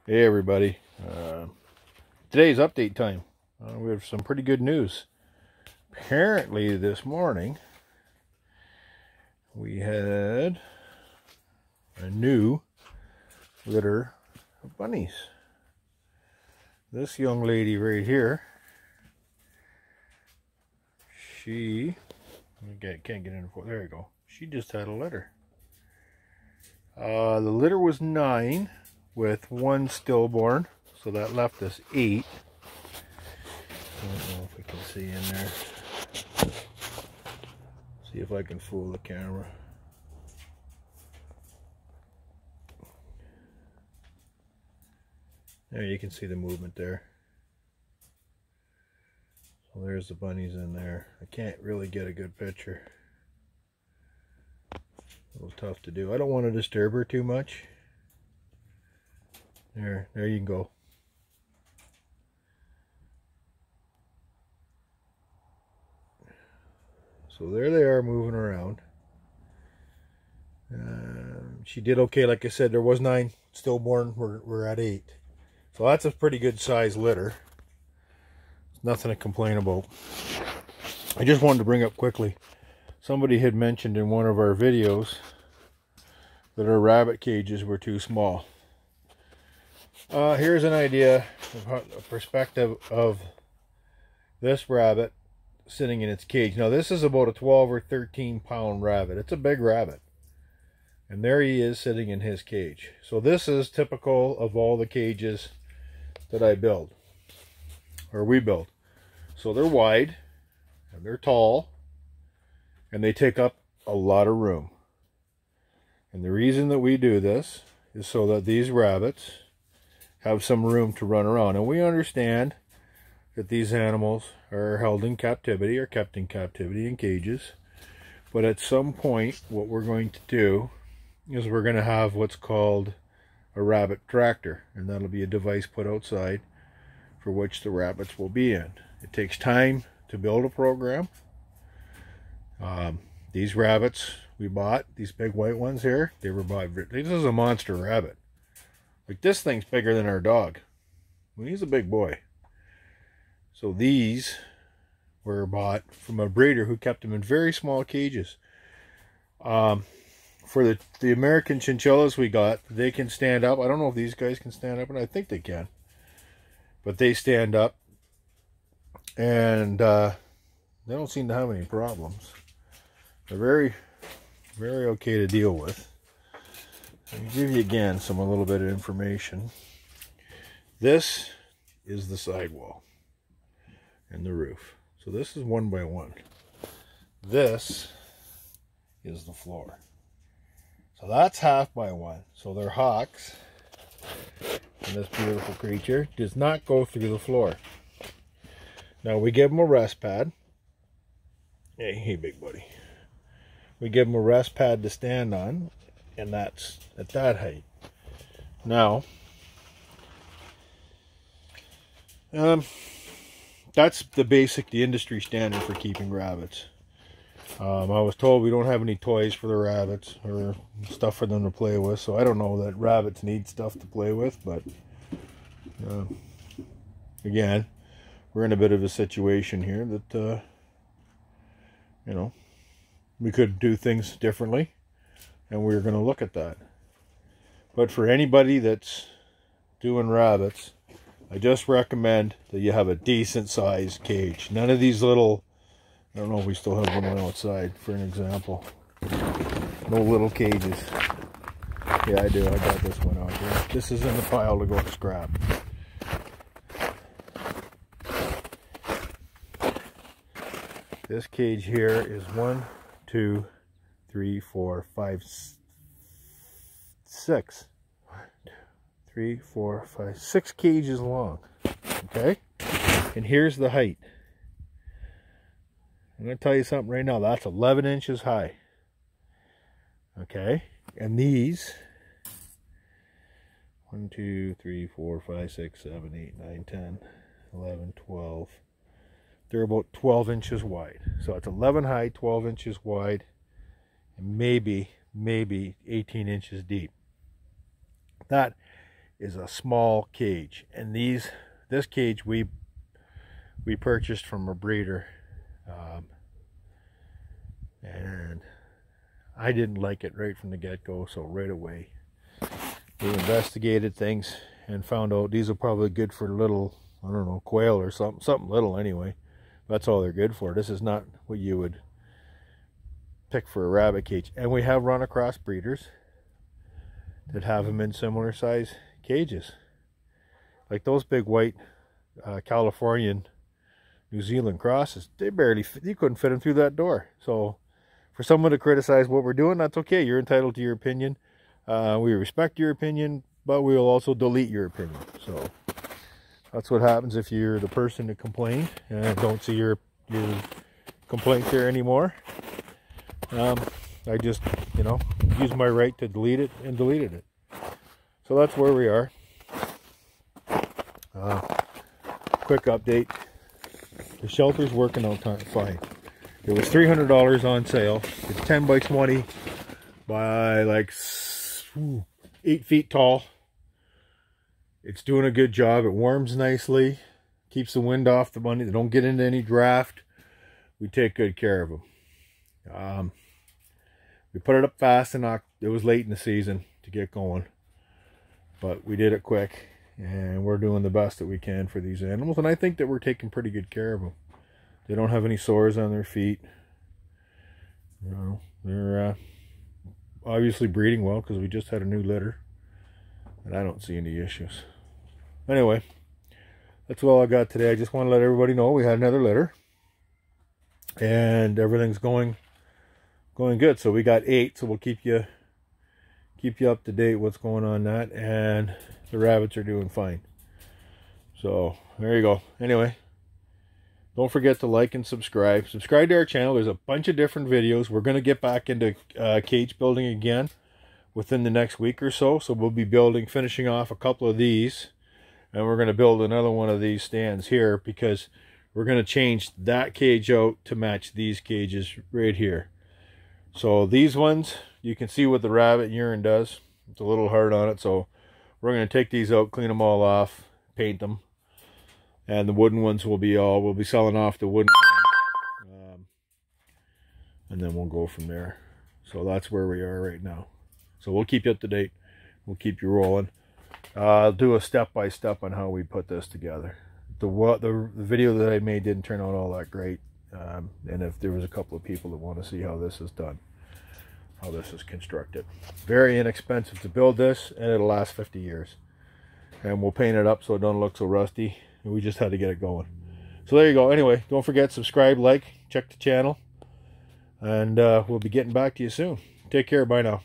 Hey everybody, today's update time. We have some pretty good news. Apparently this morning we had a new litter of bunnies. This young lady right here, she can't get in. There you go. She just had a litter. The litter was 9 with 1 stillborn, so that left us 8. I don't know if we can see in there. See if I can fool the camera. There, you can see the movement there. So there's the bunnies in there. I can't really get a good picture. A little tough to do. I don't want to disturb her too much. There you can go. So there they are moving around. She did okay. Like I said, there was 9 stillborn. We're at 8. So that's a pretty good size litter. Nothing to complain about. I just wanted to bring up quickly. Somebody had mentioned in one of our videos that our rabbit cages were too small. Here's an idea, a perspective of this rabbit sitting in its cage. Now this is about a 12 or 13 pound rabbit. It's a big rabbit. And there he is sitting in his cage. So this is typical of all the cages that I build, or we build. So they're wide, and they're tall, and they take up a lot of room. And the reason that we do this is so that these rabbits have some room to run around. And we understand that these animals are held in captivity or kept in captivity in cages. But at some point, what we're going to do is we're going to have what's called a rabbit tractor. And that'll be a device put outside for which the rabbits will be in. It takes time to build a program. These rabbits we bought, these big white ones here, they were bought. This is a monster rabbit. Like, this thing's bigger than our dog. Well, he's a big boy. So these were bought from a breeder who kept them in very small cages. For the American chinchillas we got, they can stand up. I don't know if these guys can stand up, and I think they can. But they stand up, and they don't seem to have any problems. They're very, very okay to deal with. Let me give you again a little bit of information. This is the sidewall and the roof. So this is 1 by 1. This is the floor. So that's half by 1. So they're hawks. And this beautiful creature does not go through the floor. Now we give them a rest pad. Hey big buddy. We give them a rest pad to stand on. And that's at that height. Now, that's the industry standard for keeping rabbits. I was told we don't have any toys for the rabbits or stuff for them to play with, so I don't know that rabbits need stuff to play with, but again, we're in a bit of a situation here that, you know, we could do things differently. And we're going to look at that. But for anybody that's doing rabbits, I just recommend that you have a decent sized cage. None of these little, I don't know if we still have one outside for an example. No little cages. Yeah, I do. I got this one out here. This is in the pile to go to scrap. This cage here is 1, 2, 3, 4, 5, 6. 1, 2, 3, 4, 5, 6 cages long. Okay? And here's the height. I'm going to tell you something right now. That's 11 inches high. Okay? And these 1, 2, 3, 4, 5, 6, 7, 8, 9, 10, 11, 12. They're about 12 inches wide. So it's 11 high, 12 inches wide. And maybe 18 inches deep. That is a small cage, and this cage we purchased from a breeder, and I didn't like it right from the get-go. So right away we investigated things and found out these are probably good for little, I don't know, quail or something little anyway. That's all they're good for. This is not what you would pick for a rabbit cage. And we have run across breeders that have them in similar size cages, like those big white Californian New Zealand crosses. You couldn't fit them through that door. So for someone to criticize what we're doing, that's okay. You're entitled to your opinion. We respect your opinion, but we will also delete your opinion. So that's what happens if you're the person to complain and don't see your complaint there anymore. I just, used my right to delete it and deleted it. So that's where we are. Quick update. The shelter's working out fine. It was $300 on sale. It's 10 by 20 by like 8 feet tall. It's doing a good job. It warms nicely, keeps the wind off the bunny. They don't get into any draft. We take good care of them. We put it up fast, and it was late in the season to get going, but we did it quick, and we're doing the best that we can for these animals, and I think that we're taking pretty good care of them. They don't have any sores on their feet. They're obviously breeding well because we just had a new litter, and I don't see any issues. Anyway, that's all I got today. I just want to let everybody know we had another litter, and everything's going good. So we got 8, so we'll keep you up to date what's going on that, and the rabbits are doing fine. So there you go. Anyway, don't forget to like and subscribe to our channel. There's a bunch of different videos. We're going to get back into cage building again within the next week or so. So we'll be finishing off a couple of these, and we're going to build another one of these stands here, because we're going to change that cage out to match these cages right here. So these ones, you can see what the rabbit urine does. It's a little hard on it, so we're going to take these out, clean them all off, paint them, and the wooden ones we'll be selling off the wooden ones, and then we'll go from there. So that's where we are right now. So we'll keep you up to date. We'll keep you rolling. I'll do a step-by-step on how we put this together. The video that I made didn't turn out all that great, and if there was a couple of people that want to see how this is done, how this is constructed. Very inexpensive to build this, and it'll last 50 years. And we'll paint it up so it don't look so rusty. And we just had to get it going. So there you go. Anyway, don't forget, subscribe, like, check the channel, and we'll be getting back to you soon. Take care. Bye now.